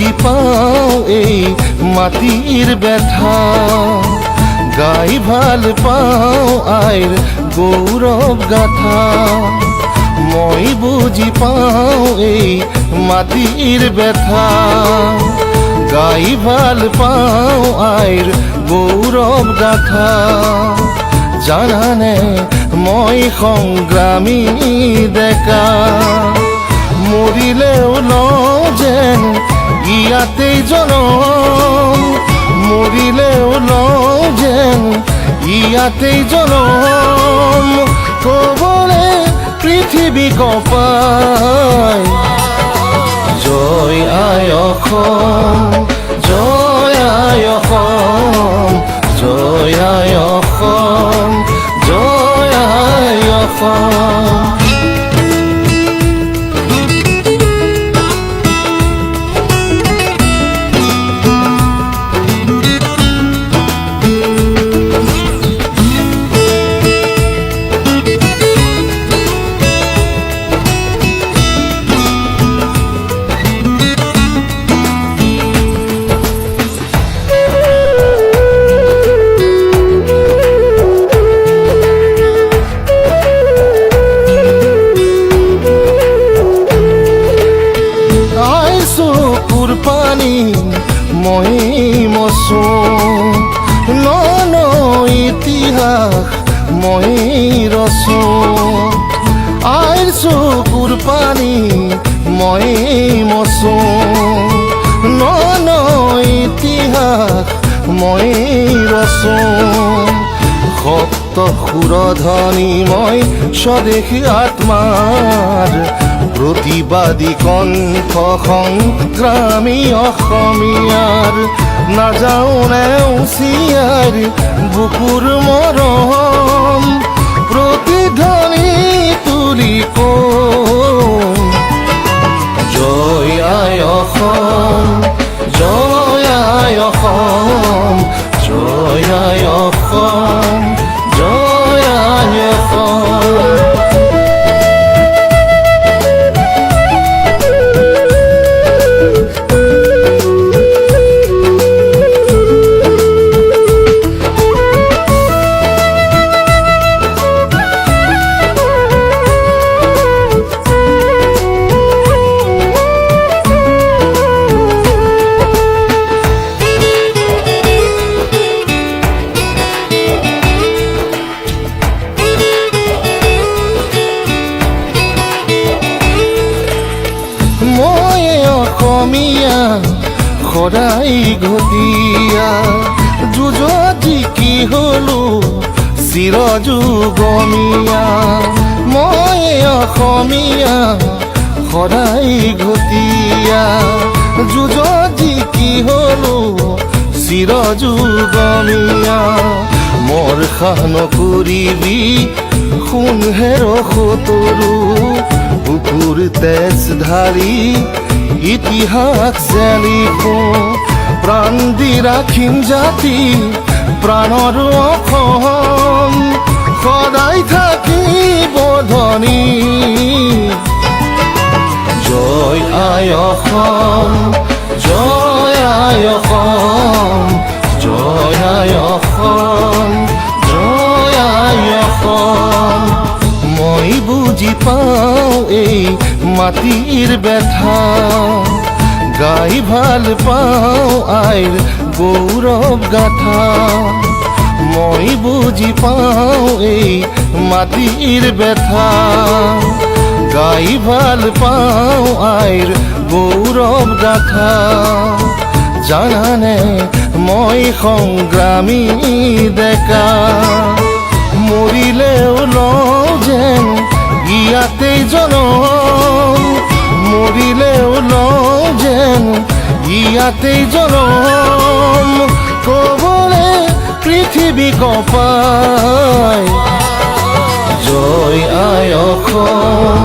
বুঝি পাও এই মাটির ব্যথা গাই ভাল পাও আইর গৌরব গাথা মই বুঝি পাও এই মাটির ব্যথা গাই ভাল পাও আইর গৌরব গাথা জানানে মই সংগ্রামী ডেকা মরিলেও লওঁ যেন ইয়াতেই জনম মরিলেও লওঁ যেন ইয়াতেই জনম কবলে পৃথিৱী কঁপাই জয় আই অসম জয় আই অসম জয় আই অসম জয় আই অসম পানি মই মচো ন ইতিহাস মই ৰচো আইৰ চকুৰ পানী মই মচো ন ইতিহাস মই ৰচো সপ্ত সুৰধ্বনি মই স্বদেশী আত্মাৰ প্রতিবাদী কণ্ঠ সংগ্রামী অসমীয়াৰ নাযাওঁ নেওচিয়াৰ বুকুৰ মৰম প্ৰতিধ্বনি তুলি কওঁ জয় আই অসম জয় আই অসম জয় আই অসম জয় আই অসম অসমীয়া সদায় ঘটীয়া যুঁজত জিকি হলো চিৰযুগমীয়া মই অসমীয়া সদায় ঘটীয়া যুঁজত জিকি হলো চিৰযুগমীয়া মোৰ সাহ নকৰিবি সোণহেৰ সতৰু বুকুৰ তেজ ধাৰি ইতিহাস জালিব প্ৰাণ দি ৰাখিম জাতি প্ৰাণৰ অসম সদায় থাকিব ধনী জয় আই অসম জয় আই অসম জয় আই অসম জয় আই অসম মই বুজি পাওঁ এই মাটিৰ ব্যথা গাই ভাল পাওঁ আইৰ গৌৰৱ গাথা মই বুজি পাওঁ এই মাটিৰ ব্যথা গাই ভাল পাওঁ আইৰ গৌৰৱ গাথা জানানে মই সংগ্ৰামী ডেকা মৰিলেও লওঁ যেন ইয়াতেই জনম মৰিলেও লওঁ যেন ইয়াতেই জনম কবলে পৃথিৱী কঁপাই জয় আই অসম